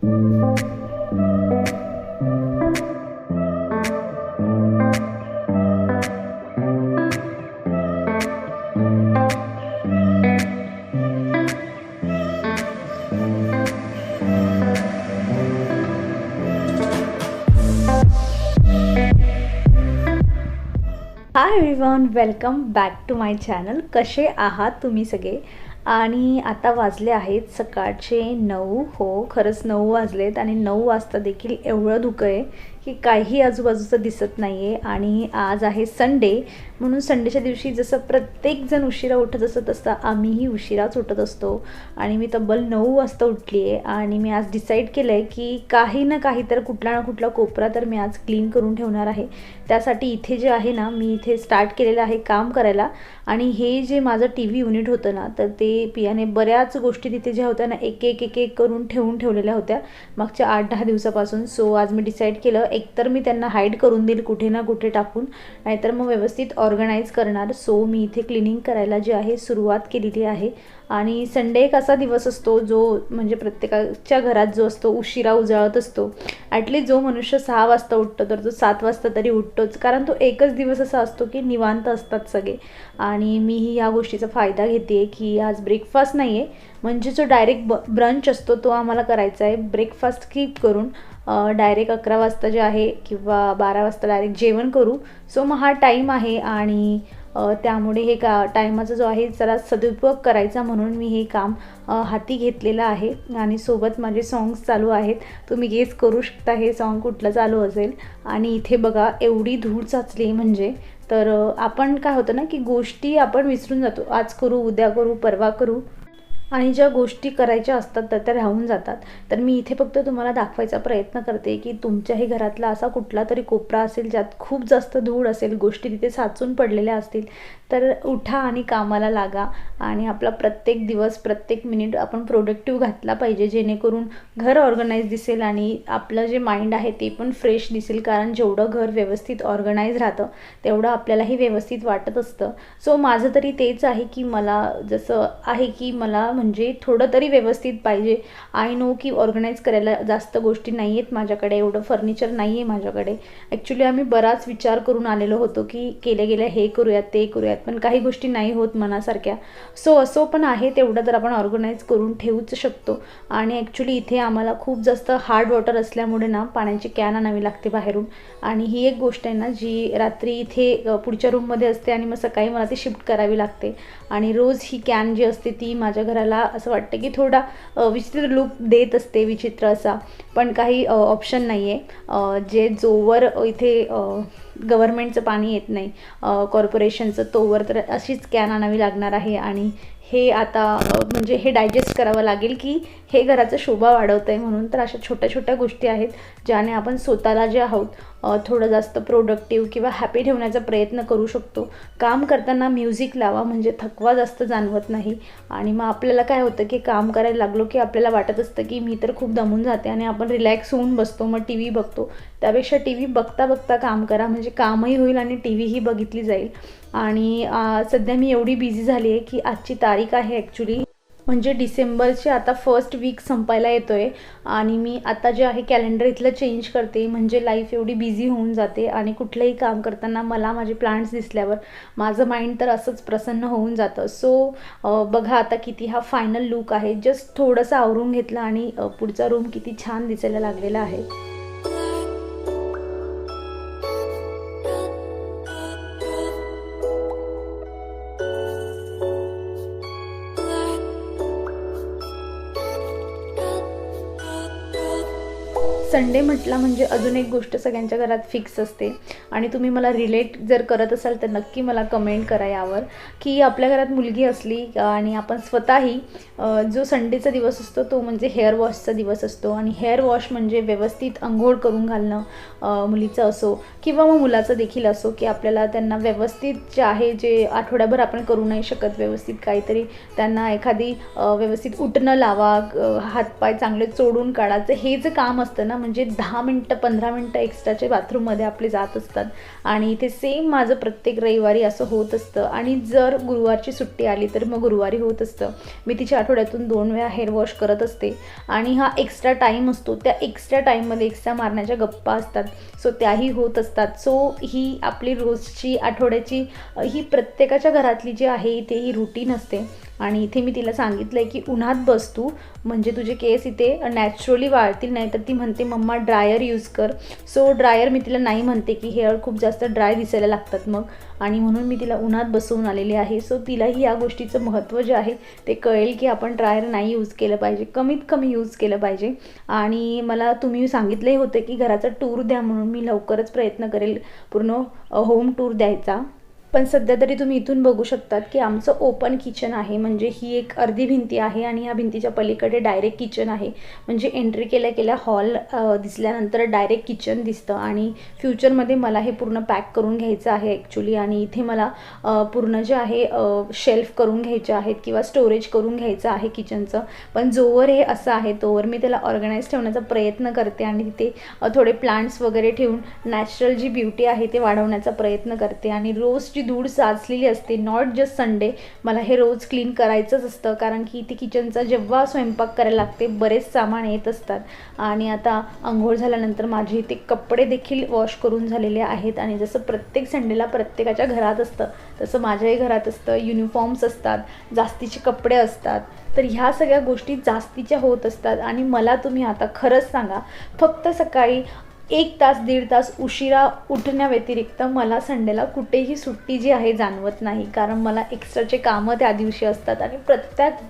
High everyone, welcome back to my channel. कसे आहात तुम्ही सगळे? आणि आता वाजले आहेत सकाळचे 9. हो, खरंच 9 वाजलेत आणि 9 वाजता देखील एवढं धुकं आहे की काही आजूबाजूचं दिसत नाही आहे. आणि आज आहे संडे, म्हणून संडेच्या दिवशी जसं प्रत्येकजण उशिरा उठत असतं तसं आम्हीही उशिराच उठत असतो. आणि मी तब्बल 9 वाजता उठली आहे आणि मी आज डिसाईड केलं आहे की काही ना काही तर कुठला ना कुठला कोपरा तर मी आज क्लीन करून ठेवणार आहे. त्यासाठी इथे जे आहे ना, मी इथे स्टार्ट केलेलं आहे काम करायला. आणि हे जे माझं टी व्ही युनिट होतं ना, तर ते पियाने बऱ्याच गोष्टी तिथे ज्या होत्या ना, एक एक एक एक करून ठेवलेल्या होत्या मागच्या 8-10 दिवसापासून. सो आज मी डिसाईड केलं, एकतर मी त्यांना हाईड करून देईल कुठे ना कुठे टाकून, नाहीतर मग व्यवस्थित ऑर्गनाईज करणार. सो मी इथे क्लिनिंग करायला जी आहे सुरुवात केलेली आहे. आणि संडे एक असा दिवस असतो जो म्हणजे प्रत्येकाच्या घरात जो असतो उशिरा उजाळत असतो. ॲटलीस्ट जो मनुष्य 6 वाजता उठतो तर तो 7 वाजता तरी उठतोच, कारण तो एकच दिवस असा असतो की निवांत असतात सगळे. आणि मीही या गोष्टीचा फायदा घेते की आज ब्रेकफास्ट नाही आहे, म्हणजे जो डायरेक्ट ब्रंच असतो तो आम्हाला करायचा आहे. ब्रेकफास्ट स्किप करून डायरेक्ट 11 वाजता जे आहे किंवा 12 वाजता डायरेक्ट जेवण करू. सो मग हा टाईम आहे आणि त्यामुळे हे टायमाचा जो आहे जरा सदुपयोग करायचा म्हणून मी हे काम हाती घेतलेलं आहे. आणि सोबत माझे सॉंग्स चालू आहेत. तुम्ही गेस करू शकता हे सॉन्ग कुठलं चालू असेल. आणि इथे बघा एवढी धूळ साचली म्हणजे, तर आपण काय होतं ना की गोष्टी आपण विसरून जातो. आज करू, उद्या करू, परवा करू, आणि ज्या गोष्टी करायच्या असतात तर त्या राहून जातात. तर मी इथे फक्त तुम्हाला दाखवायचा प्रयत्न करते की तुमच्याही घरातला असा कुठला तरी कोपरा असेल ज्यात खूप जास्त धूळ असेल, गोष्टी तिथे साचून पडलेल्या असतील, तर उठा आणि कामाला लागा. आणि आपला प्रत्येक दिवस, प्रत्येक मिनिट आपण प्रोडक्टिव्ह घातला पाहिजे, जेणेकरून घर ऑर्गनाईज दिसेल आणि आपलं जे माइंड आहे ते पण फ्रेश दिसेल. कारण जेवढं घर व्यवस्थित ऑर्गनाईज राहतं तेवढं आपल्यालाही व्यवस्थित वाटत असतं. सो माझं तरी तेच आहे की मला जसं आहे की मला म्हणजे थोडं तरी व्यवस्थित पाहिजे. आय नो की ऑर्गनाईज करायला जास्त गोष्टी नाही आहेत माझ्याकडे, एवढं फर्निचर नाही आहे माझ्याकडे. ॲक्च्युली आम्ही बराच विचार करून आलेलो होतो की गेल्या हे करूयात ते करूयात, पण काही गोष्टी नाही होत मनासारख्या. सो असो पण आहे तेवढं तर आपण ऑर्गनाईज करून ठेवूच शकतो. आणि ॲक्च्युली इथे आम्हाला खूप जास्त हार्ड वॉटर असल्यामुळे ना पाण्याची कॅन आणावी लागते बाहेरून. आणि ही एक गोष्ट आहे ना जी रात्री इथे पुढच्या रूममध्ये असते आणि मग सकाळी मला ती शिफ्ट करावी लागते. आणि रोज ही कॅन जी असते ती माझ्या घराला असं वाटतं की थोडा विचित्र लुक देत असते, विचित्र असा. पण काही ऑप्शन नाही आहे. जे जोवर इथे गव्हर्मेंटचं पाणी येत नाही, कॉर्पोरेशनचं, तोवर तर अशीच कॅन आणावी लागणार आहे. आणि हे आता म्हणजे हे डायजेस्ट करावं लागेल की हे घराचं शोभा वाढवतं आहे म्हणून. तर अशा छोट्या छोट्या गोष्टी आहेत ज्याने आपण स्वतःला जे आहोत थोडं जास्त प्रोडक्टिव्ह किंवा हॅपी ठेवण्याचा प्रयत्न करू शकतो. काम करताना म्युझिक लावा, म्हणजे थकवा जास्त जाणवत नाही. आणि मग आपल्याला काय होतं की काम करायला लागलो की आपल्याला वाटत असतं की मी तर खूप दमून जाते, आणि आपण रिलॅक्स होऊन बसतो, मग टी व्ही बघतो. त्यापेक्षा टी व्ही बघता बघता काम करा, म्हणजे कामही होईल आणि टी व्हीही बघितली जाईल. आणि सध्या मी एवढी बिझी झाली आहे की आजची तारीख आहे ॲक्च्युली म्हणजे डिसेंबरचे आता फर्स्ट वीक संपायला येतो आहे. आणि मी आता जे आहे कॅलेंडर इथलं चेंज करते, म्हणजे लाईफ एवढी बिझी होऊन जाते. आणि कुठलंही काम करताना मला माझे प्लांट्स दिसल्यावर माझं माइंड तर असंच प्रसन्न होऊन जातं. सो बघा आता किती हा फायनल लुक आहे. जस्ट थोडंसं आवरून घेतलं आणि पुढचा रूम किती छान दिसायला लागलेला आहे. संडे म्हटला म्हणजे अजून एक गोष्ट सगळ्यांच्या घरात फिक्स असते, आणि तुम्ही मला रिलेट जर करत असाल तर नक्की मला कमेंट करा यावर, की आपल्या घरात मुलगी असली आणि आपण स्वतःही जो संडेचा दिवस असतो तो म्हणजे हेअर वॉशचा दिवस असतो. आणि हेअर वॉश म्हणजे व्यवस्थित अंघोळ करून घालणं, मुलीचं असो किंवा मग मुलाचं देखील असो, की आपल्याला त्यांना व्यवस्थित जे आहे, जे आठवड्याभर आपण करू नाही शकत व्यवस्थित काहीतरी, त्यांना एखादी व्यवस्थित उठणं लावा, हातपाय चांगले चोडून काढायचं, हे जे काम असतं ना, म्हणजे 10 मिनटं 15 मिनटं एक्स्ट्राचे बाथरूममध्ये आपले जात असतात. आणि इथे सेम माझं प्रत्येक रविवारी असं होत असतं. आणि जर गुरुवारची सुट्टी आली तर मग गुरुवारी होत असतं. मी तिच्या आठवड्यातून 2 वेळा हेअर वॉश करत असते. आणि हा एक्स्ट्रा टाईम असतो, त्या एक्स्ट्रा टाईममध्ये एक्स्ट्रा मारण्याच्या गप्पा असतात, सो त्याही होत असतात. सो ही आपली रोजची आठवड्याची ही प्रत्येकाच्या घरातली जी आहे इथे ही रुटीन असते. आणि इथे मी तिला सांगितलं आहे की उन्हात बस तू, म्हणजे तुझे केस इथे नॅचरली वाळतील, नाही तर ती म्हणते मम्मा ड्रायर यूज कर. सो ड्रायर मी तिला नाही म्हणते की हेअर खूप जास्त ड्राय दिसायला लागतात मग, आणि म्हणून मी तिला उन्हात बसवून आलेली आहे. सो तिलाही या गोष्टीचं महत्त्व जे आहे ते कळेल की आपण ड्रायर नाही यूज केलं पाहिजे, कमीत कमी यूज केलं पाहिजे. आणि मला तुम्ही सांगितले होते की घराचा टूर द्या म्हणून, मी लवकरच प्रयत्न करेल पूर्ण होम टूर द्यायचा. पण सध्या तरी तुम्ही इथून बघू शकतात की आमचं ओपन किचन आहे, म्हणजे ही एक अर्धी भिंती आहे आणि ह्या भिंतीच्या पलीकडे डायरेक्ट किचन आहे. म्हणजे एंट्री केल्या केल्या हॉल दिसल्यानंतर डायरेक्ट किचन दिसतं. आणि फ्युचरमध्ये मला हे पूर्ण पॅक करून घ्यायचं आहे ॲक्च्युली. आणि इथे मला पूर्ण जे आहे शेल्फ करून घ्यायचे आहेत किंवा स्टोरेज करून घ्यायचं आहे किचनचं. पण जोवर हे असं आहे तोवर मी त्याला ऑर्गनाईज ठेवण्याचा प्रयत्न करते आणि तिथे थोडे प्लांट्स वगैरे ठेवून नॅचरल जी ब्युटी आहे ते वाढवण्याचा प्रयत्न करते. आणि रोजची धूळ साचलेली असते, नॉट जस्ट संडे, मला हे रोज क्लीन करायचंच असतं. कारण की इथे किचनचा जेव्हा स्वयंपाक करायला लागते बरेच सामान येत असतात. आणि आता आंघोळ झाल्यानंतर माझे इथे कपडे देखील वॉश करून झालेले आहेत. आणि जसं प्रत्येक संडेला प्रत्येकाच्या घरात असतं तसं माझ्याही घरात असतं. युनिफॉर्म्स असतात, जास्तीचे कपडे असतात, तर ह्या सगळ्या गोष्टी जास्तीच्या होत असतात. आणि मला तुम्ही आता खरंच सांगा, फक्त सकाळी 1 तास 1.5 तास उशिरा उठण्याव्यतिरिक्त मला संडेला कुठेही सुट्टी जी आहे जाणवत नाही. कारण मला एक्स्ट्राचे कामं त्या दिवशी असतात आणि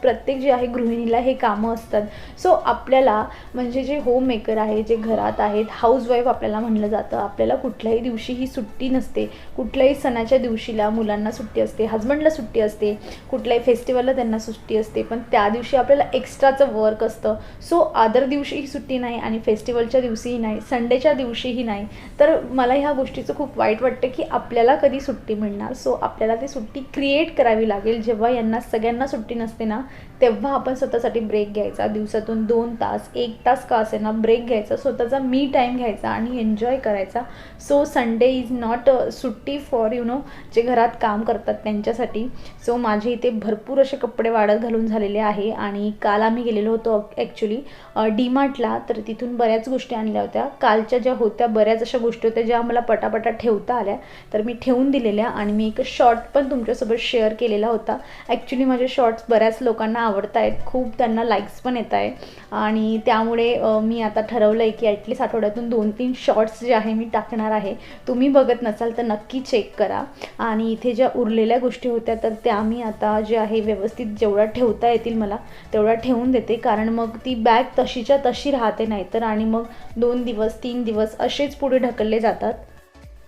प्रत्येक जे आहे गृहिणीला हे कामं असतात. सो आपल्याला म्हणजे जे होम मेकर आहे, जे घरात आहेत, हाऊसवाईफ आपल्याला म्हणलं जातं, आपल्याला कुठल्याही दिवशी ही सुट्टी नसते. कुठल्याही सणाच्या दिवशीला मुलांना सुट्टी असते, हजबंडला सुट्टी असते, कुठल्याही फेस्टिवलला त्यांना सुट्टी असते, पण त्या दिवशी आपल्याला एक्स्ट्राचं वर्क असतं. सो अदर दिवशीही सुट्टी नाही आणि फेस्टिवलच्या दिवशीही नाही, संडेच्या दिवशीही नाही. तर मला ह्या गोष्टीचं खूप वाईट वाटतं की आपल्याला कधी सुट्टी मिळणार. सो आपल्याला ती सुट्टी क्रिएट करावी लागेल. जेव्हा यांना सगळ्यांना सुट्टी नसते ना, तेव्हा आपण स्वतःसाठी ब्रेक घ्यायचा. दिवसातून 2 तास 1 तास का असे ना ब्रेक घ्यायचा, स्वतःचा मी टाईम घ्यायचा आणि एन्जॉय करायचा. सो संडे इज नॉट सुट्टी फॉर जे घरात काम करतात त्यांच्यासाठी. सो माझे इथे भरपूर असे कपडे वाळत घालून झालेले आहे. आणि काल आम्ही गेलेलो होतो ॲक्च्युली डीमार्टला, तर तिथून बऱ्याच गोष्टी आणल्या होत्या. कालच्या ज्या होत्या बऱ्याच अशा गोष्टी होत्या ज्या मला पटापटा ठेवता आल्या, तर मी ठेवून दिलेल्या. आणि मी एक शॉर्ट पण तुमच्यासोबत शेअर केलेला होता. ॲक्च्युली माझे शॉर्ट्स बऱ्याच लोकांना आवडत आहेत, खूप त्यांना लाईक्स पण येत आहे. आणि त्यामुळे मी आता ठरवलं आहे की ॲटलीस्ट आठवड्यातून 2-3 शॉर्ट्स जे आहे मी टाकणार आहे. तुम्ही बघत नसाल तर नक्की चेक करा. आणि इथे ज्या उरलेल्या गोष्टी होत्या तर त्या मी आता जे आहे व्यवस्थित जेवढ्या ठेवता येतील मला तेवढ्या ठेवून देते. कारण मग ती बॅग तशीच्या तशी राहते नाहीतर, आणि मग 2 दिवस 3 दिवस असेच पुढे ढकलले जातात.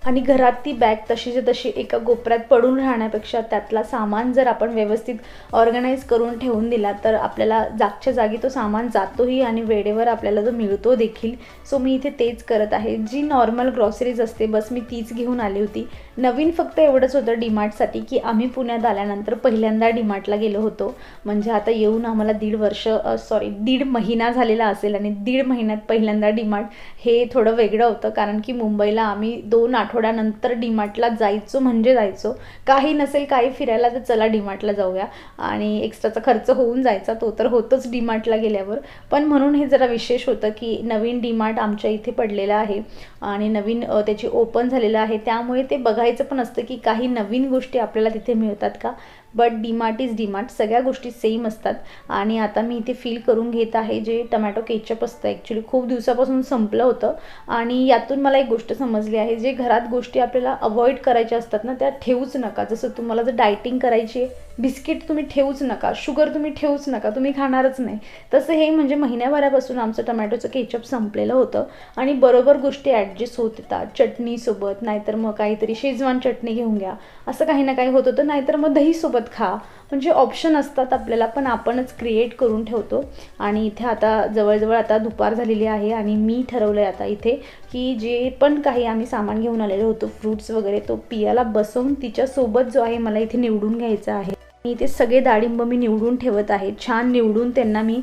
आणि घरात ती बॅग तशीच्या तशी एका कोपऱ्यात पडून राहण्यापेक्षा त्यातला सामान जर आपण व्यवस्थित ऑर्गनाईज करून ठेवून दिला तर आपल्याला जागच्या जागी तो सामान जातोही आणि वेळेवर आपल्याला जो मिळतो देखील. सो मी इथे तेच करत आहे. जी नॉर्मल ग्रॉसरीज असते बस मी तीच घेऊन आली होती. नवीन फक्त एवढंच होतं डीमार्टसाठी की आम्ही पुण्यात आल्यानंतर पहिल्यांदा डीमार्टला गेलो होतो. म्हणजे आता येऊन आम्हाला 1.5 महिना झालेला असेल आणि 1.5 महिन्यात पहिल्यांदा डीमार्ट हे थोडं वेगळं होतं. कारण की मुंबईला आम्ही 2 आठवड्यानंतर डीमार्टला जायचो म्हणजे जायचो. काही नसेल काही फिरायला तर चला डीमार्टला जाऊया, आणि एक्स्ट्राचा खर्च होऊन जायचा, तो तर होतोच डीमार्टला गेल्यावर. पण म्हणून हे जरा विशेष होतं की नवीन डीमार्ट आमच्या इथे पडलेलं आहे आणि नवीन त्याची ओपन झालेलं आहे. त्यामुळे ते बघायचं पण असतं की काही नवीन गोष्टी आपल्याला तिथे मिळतात का. बट डीमार्ट इज डीमार्ट, सगळ्या गोष्टी सेम असतात. आणि आता मी इथे फील करून घेत आहे जे टमॅटो केचप असतं, ॲक्च्युली खूप दिवसापासून संपलं होतं. आणि यातून मला एक गोष्ट समजली आहे, जे घरात गोष्टी आपल्याला अवॉइड करायच्या असतात ना त्या ठेवूच नका. जसं तुम्हाला जर डायटिंग करायची आहे, बिस्किट तुम्ही ठेवूच नका, शुगर तुम्ही ठेवूच नका, तुम्ही खाणारच नाही. तसं हे म्हणजे महिन्याभरापासून आमचं टमॅटोचं केचप संपलेलं होतं आणि बरोबर गोष्टी ॲडजस्ट होत येतात. चटणीसोबत, नाहीतर मग काहीतरी शेजवान चटणी घेऊन घ्या, असं काही ना काही होत होतं. नाहीतर मग दहीसोबत खा. म्हणजे ऑप्शन असतात आपल्याला, पण आपणच क्रिएट करून ठेवतो. आणि इथे आता जवळजवळ आता दुपार झालेली आहे आणि मी ठरवलं आहे आता इथे की जे पण काही आम्ही सामान घेऊन आलेलो होतो फ्रूट्स वगैरे, तो पियाला बसवून तिच्यासोबत जो आहे मला इथे निवडून घ्यायचा आहे. ते सगळे डाळिंब मी निवडून ठेवत आहे. छान निवडून त्यांना मी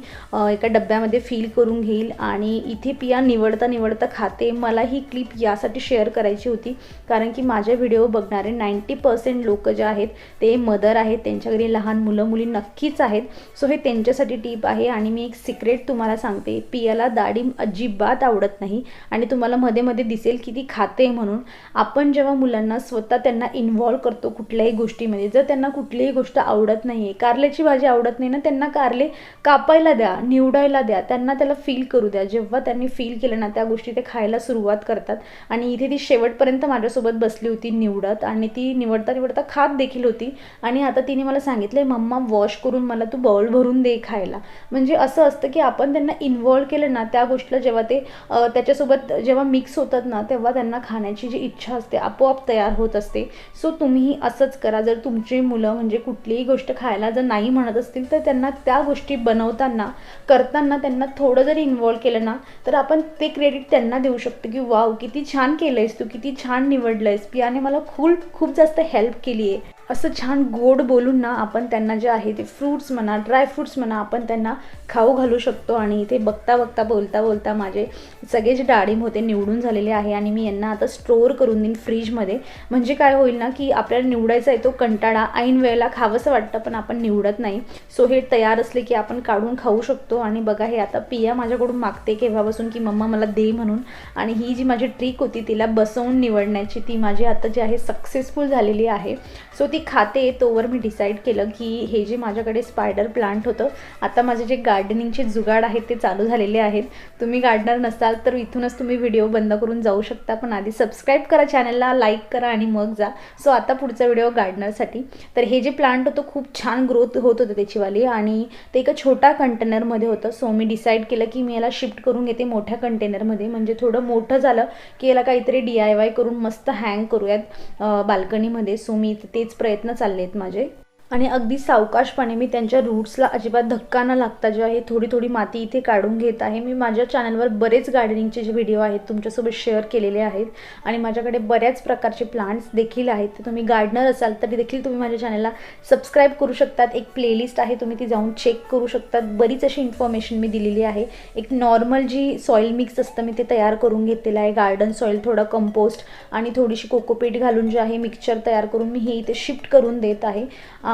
एका डब्यामध्ये फिल करून घेईल आणि इथे पिया निवडता निवडता खाते. मला ही क्लिप यासाठी शेअर करायची होती कारण की माझे व्हिडिओ बघणारे 90% लोक जे आहेत ते मदर आहेत, त्यांच्या घरी लहान मुलं मुली नक्कीच आहेत. सो हे त्यांच्यासाठी टिप आहे. आणि मी एक सिक्रेट तुम्हाला सांगते, पियाला डाळिंब अजिबात आवडत नाही आणि तुम्हाला मध्ये मध्ये दिसेल की ती खाते म्हणून. आपण जेव्हा मुलांना स्वतः त्यांना इन्व्हॉल्व करतो कुठल्याही गोष्टीमध्ये, जर त्यांना कुठलीही गोष्ट आवडत नाही आहे, कारल्याची भाजी आवडत नाही ना, त्यांना कारले कापायला द्या, निवडायला द्या, त्यांना त्याला फील करू द्या. जेव्हा त्यांनी फील केलं ना त्या गोष्टी ते खायला सुरुवात करतात. आणि इथे ती शेवटपर्यंत माझ्यासोबत बसली होती निवडत आणि ती निवडता निवडता खात देखील होती. आणि आता तिने मला सांगितलं मम्मा वॉश करून मला तू बाउल भरून दे खायला. म्हणजे असं असतं की आपण त्यांना इन्व्हॉल्व केलं ना त्या गोष्टीला, जेव्हा ते त्याच्यासोबत जेव्हा मिक्स होतात ना तेव्हा त्यांना खाण्याची जी इच्छा असते आपोआप तयार होत असते. सो तुम्हीही असंच करा. जर तुमची मुलं म्हणजे कुठलीही गोष्ट खायला जर नाही म्हणत असतील तर त्यांना त्या गोष्टी बनवताना करताना त्यांना थोडं जरी इन्व्हॉल्व केलं ना तर आपण ते क्रेडिट त्यांना देऊ शकतो की वाव किती छान केलंयस तू, किती छान निवडलंयस, पियाने मला खूप जास्त हेल्प केली आहे. असं छान गोड बोलून ना आपण त्यांना जे आहे ते फ्रूट्स म्हणा, ड्राय फ्रूट्स म्हणा, आपण त्यांना खाऊ घालू शकतो. आणि इथे बघता बघता बोलता बोलता माझे सगळे जे डाळिंब होते निवडून झालेले आहे आणि मी यांना आता स्टोअर करून देईन फ्रीजमध्ये. म्हणजे काय होईल ना की आपल्याला निवडायचा आहे तो कंटाळा, ऐन वेळेला खावंसं वाटतं पण आपण निवडत नाही. सो हे तयार असले की आपण काढून खाऊ शकतो. आणि बघा हे आता पिया माझ्याकडून मागते केव्हापासून की मम्मा मला दे म्हणून. आणि ही जी माझी ट्रिक होती तिला बसवून निवडण्याची ती माझी आता जी आहे सक्सेसफुल झालेली आहे. सो ती खाते तोवर मी डिसाईड केलं की हे जे माझ्याकडे स्पायडर प्लांट होतं, आता माझे जे गार्डनिंगचे जुगाड आहेत ते चालू झालेले आहेत. तुम्ही गार्डनर नसाल तर इथूनच तुम्ही व्हिडिओ बंद करून जाऊ शकता, पण आधी सबस्क्राईब करा चॅनलला, लाईक करा आणि मग जा. सो आता पुढचा व्हिडिओ गार्डनरसाठी. तर हे जे प्लांट होतं खूप छान ग्रोथ होत होतं त्याचीवाली आणि ते एका छोट्या कंटेनरमध्ये होतं. सो मी डिसाईड केलं की मी याला शिफ्ट करून घेते मोठ्या कंटेनरमध्ये. म्हणजे थोडं मोठं झालं की याला काहीतरी DIY करून मस्त हँग करूयात बाल्कनीमध्ये. सो मी तेच प्रयत्न चालले आहेत माझे. आणि अगदी सावकाशपणे मी त्यांच्या रूट्सला अजिबात धक्का न लागता जे आहे थोडी माती इथे काढून घेत आहे. मी माझ्या चॅनलवर बरेच गार्डनिंगचे जे व्हिडिओ आहेत तुमच्यासोबत शेअर केलेले आहेत आणि माझ्याकडे बऱ्याच प्रकारचे प्लांट्स देखील आहेत. तर तुम्ही गार्डनर असाल तरी देखील तुम्ही माझ्या चॅनलला सबस्क्राईब करू शकतात. एक प्लेलिस्ट आहे, तुम्ही ती जाऊन चेक करू शकतात. बरीच अशी इन्फॉर्मेशन मी दिलेली आहे. एक नॉर्मल जी सॉईल मिक्स असतं मी ते तयार करून घेतलेलं आहे. गार्डन सॉईल, थोडं कंपोस्ट आणि थोडीशी कोकोपीट घालून जे आहे मिक्सचर तयार करून मी हे इथे शिफ्ट करून देत आहे.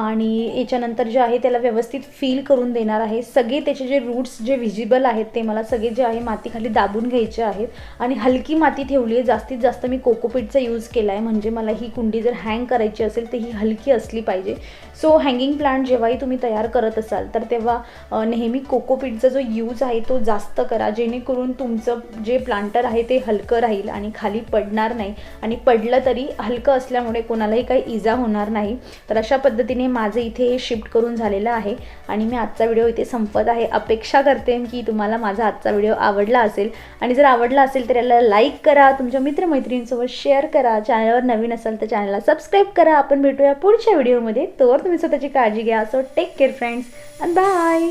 आणि याच्यानंतर जे आहे त्याला व्यवस्थित फील करून देणार आहे. सगळे त्याचे जे रूट्स जे व्हिजिबल आहेत ते मला सगळे जे आहे मातीखाली दाबून घ्यायचे आहेत. आणि हलकी माती ठेवली आहे, जास्तीत जास्त मी कोकोपीटचा यूज केला आहे. म्हणजे मला ही कुंडी जर हँग करायची असेल तर ही हलकी असली पाहिजे. सो हँगिंग प्लांट जेव्हाही तुम्ही तयार करत असाल तर तेव्हा नेहमी कोकोपीटचा जो यूज आहे तो जास्त करा, जेणेकरून तुमचं जे प्लांटर आहे ते हलकं राहील आणि खाली पडणार नाही. आणि पडलं तरी हलकं असल्यामुळे कोणालाही काही इजा होणार नाही. तर अशा पद्धतीने माझे इथे हे शिफ्ट करून झालेलं आहे आणि मी आजचा व्हिडिओ इथे संपत आहे. अपेक्षा करते की तुम्हाला माझा आजचा व्हिडिओ आवडला असेल आणि जर आवडला असेल तर याला लाईक करा, तुमच्या मित्रमैत्रिणींसोबत शेअर करा. चॅनलवर नवीन असाल तर चॅनलला सबस्क्राईब करा. आपण भेटूया पुढच्या व्हिडिओमध्ये. तोवर तुम्ही स्वतःची काळजी घ्या. So take care friends and bye.